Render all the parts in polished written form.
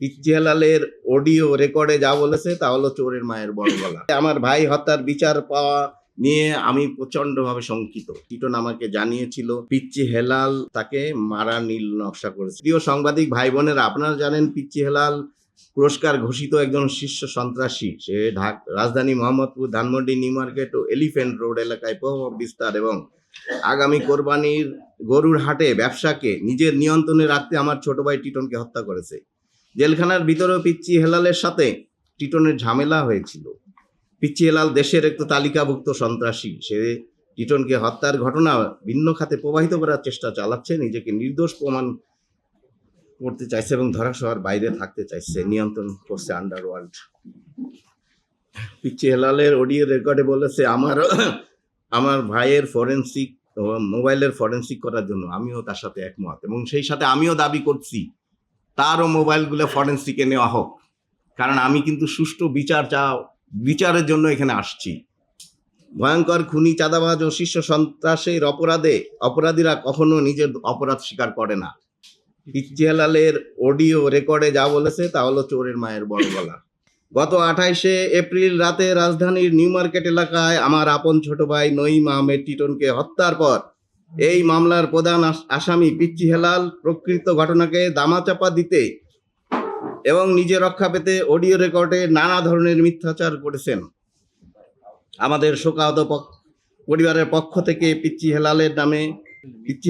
পিচ্চি হেলালের অডিও রেকর্ডে যা বলেছে তা হলো চোরের মায়ের বড় গলা। আমার ভাই হত্যার বিচার পাওয়া নিয়ে আমি প্রচন্ডভাবে শঙ্কিত। টিটন আমাকে জানিয়েছিল পিচ্চি হেলাল তাকে মারা নীল নকশা করেছে। প্রিয় সাংবাদিক ভাই বোনেরা, আপনারা জানেন পিচ্চি হেলাল পুরস্কার ঘোষিত একজন শীর্ষ সন্ত্রাসী। সে রাজধানী মোহাম্মদপুর, ধানমন্ডি, নিউ মার্কেট ও এলিফ্যান্ট রোড এলাকায় প্রভাব বিস্তার এবং আগামী কোরবানির গরুর হাটে ব্যবসাকে নিজের নিয়ন্ত্রণে রাখতে আমার ছোট ভাই টিটনকে হত্যা করেছে। জেলখানার ভিতরেও পিচ্চি হেলালের সাথে টিটনের ঝামেলা হয়েছিল। পিচ্চি হেলাল দেশের একটু তালিকাভুক্ত সন্ত্রাসী। সে টিটনকে হত্যার ঘটনা ভিন্ন খাতে প্রবাহিত করার চেষ্টা চালাচ্ছে, নিজেকে নির্দোষ প্রমাণ করতে চাইছে এবং ধরাছোঁয়ার বাইরে থাকতে চাইছে, নিয়ন্ত্রণ করছে আন্ডারওয়ার্ল্ড। পিচ্চি হেলালের অডিও রেকর্ডে বলেছে আমার ভাইয়ের ফরেন্সিক মোবাইলের ফরেন্সিক করার জন্য আমিও তার সাথে একমত, এবং সেই সাথে আমিও দাবি করছি তারও মোবাইলগুলো ফরেন্সিকে নেওয়া হোক, কারণ আমি কিন্তু সুষ্ঠু বিচারের জন্য এখানে আসছি। ভয়ঙ্কর খুনি, চাঁদাবাজ ও শীর্ষ সন্ত্রাসের অপরাধীরা কখনো নিজের অপরাধ স্বীকার করে না। পিচ্চি হেলালের অডিও রেকর্ডে যা বলেছে তা হলো চোরের মায়ের বড় গলা। গত 28শে এপ্রিল রাতে রাজধানীর নিউ মার্কেট এলাকায় আমার আপন ছোট ভাই নঈম আহমেদ টিটনকে হত্যার পর এই মামলার প্রধান আসামি পিচ্চি হেলাল প্রকৃত ঘটনাকে দামাচাপা দিতে এবং নিজে রক্ষা পেতে অডিও রেকর্ডে নানা ধরনের মিথ্যাচার করেছেন। আমাদের শোকাহত পরিবারের পক্ষ থেকে পিচ্চি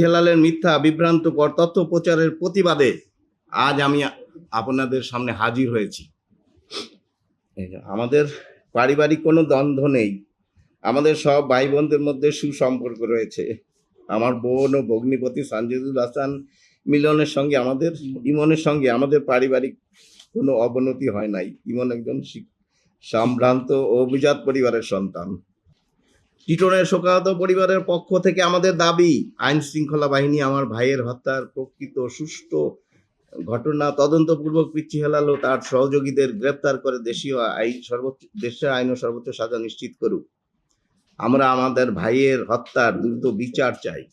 হেলালের মিথ্যা বিভ্রান্তকর তথ্য প্রচারের প্রতিবাদে আজ আমি আপনাদের সামনে হাজির হয়েছি। আমাদের পারিবারিক কোনো দ্বন্দ্ব নেই, আমাদের সব ভাই বোনদের মধ্যে সুসম্পর্ক রয়েছে। আমার বোন ও ভগ্নিপতি সানজিদুল হাসান ইমনের সঙ্গে আমাদের পারিবারিক কোনো অবনতি হয় নাই। ইমন একজন সম্ভ্রান্ত ও অভিজাত পরিবারের সন্তান। টিটনের শোকাহত পরিবারের পক্ষ থেকে আমাদের দাবি, আইন শৃঙ্খলা বাহিনী আমার ভাইয়ের হত্যার প্রকৃত সুষ্ঠু ঘটনা তদন্তপূর্বক পিচ্চি হেলাল ও তার সহযোগীদের গ্রেপ্তার করে দেশের আইন ও সর্বোচ্চ সাজা নিশ্চিত করুক। আমরা আমাদের ভাইয়ের হত্যার দ্রুত বিচার চাই।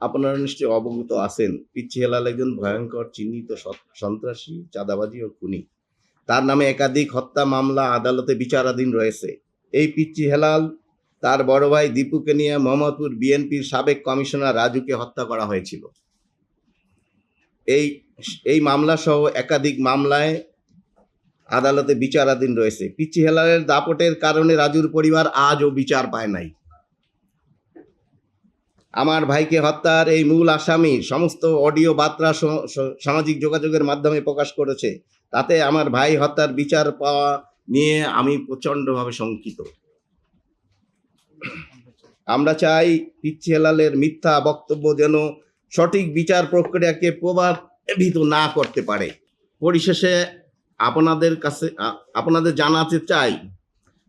আপনারা নিশ্চয়ই অবগত আছেন, পিচ্চি হেলাল একজন ভয়ঙ্কর চিহ্নিত সন্ত্রাসী, চাঁদাবাজি ও খুনি। তার নামে একাধিক হত্যা মামলা আদালতে বিচারাধীন রয়েছে। এই পিচ্চি হেলাল তার বড় ভাই দীপুকে নিয়ে মোহাম্মদপুর বিএনপির সাবেক কমিশনার রাজুকে হত্যা করা হয়েছিল। এই মামলা সহ একাধিক মামলায় আদালতে বিচারাধীন রয়েছে। পিচ্চি হেলালের দাপটের কারণে রাজুর পরিবার আজও বিচার পায় নাই। আমার ভাইকে হত্যার এই মূল আসামি সমস্ত অডিও বার্তা সামাজিক যোগাযোগের মাধ্যমে প্রকাশ করেছে। তাতে আমার ভাই হত্যার বিচার পাওয়া নিয়ে আমি প্রচন্ডভাবে শঙ্কিত। আমরা চাই পিচ্চি হেলালের মিথ্যা বক্তব্য যেন সঠিক বিচার প্রক্রিয়াকে প্রভাবিত না করতে পারে। পরিশেষে আপনাদের জানাতে চাই,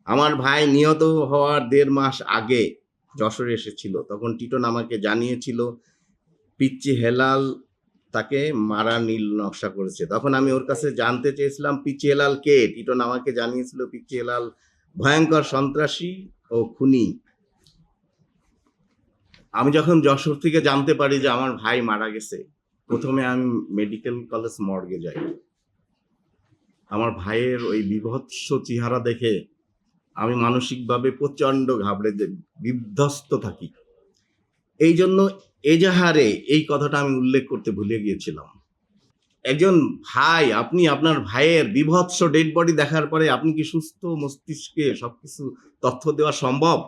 আমার ভাই নিহত হওয়ার 1.5 মাস আগে যশোরে এসেছিল। তখন টিটন আমাকে জানিয়েছিল পিচ্চি হেলাল তাকে মারা নীল নকশা করেছে। তখন আমি ওর কাছে জানতে চেয়েছিলাম পিচ্চি হেলাল কে। টিটন আমাকে জানিয়েছিল পিচ্চি হেলাল ভয়ঙ্কর সন্ত্রাসী ও খুনি। আমি যখন যশোর থেকে জানতে পারি যে আমার ভাই মারা গেছে, প্রথমে আমি মেডিকেল কলেজ মর্গে যাই। আমার ভাইয়ের ওই বিভৎস চেহারা দেখে আমি মানসিকভাবে প্রচন্ড ঘাবড়ে বিধ্বস্ত থাকি। এই জন্য এজাহারে এই কথাটা আমি উল্লেখ করতে ভুলে গিয়েছিলাম। একজন ভাই, আপনি আপনার ভাইয়ের বিভৎস ডেড বডি দেখার পরে আপনি কি সুস্থ মস্তিষ্কে সবকিছু তথ্য দেওয়া সম্ভব?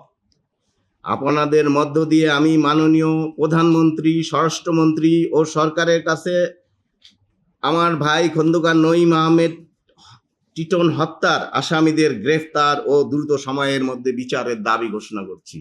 আপনাদের মধ্য দিয়ে আমি মাননীয় প্রধানমন্ত্রী, স্বরাষ্ট্রমন্ত্রী ও সরকারের কাছে আমার ভাই খন্দকার নঈম আহমেদ টিটন হত্যার আসামিদের গ্রেফতার ও দ্রুত সময়ের মধ্যে বিচারের দাবি ঘোষণা করছি।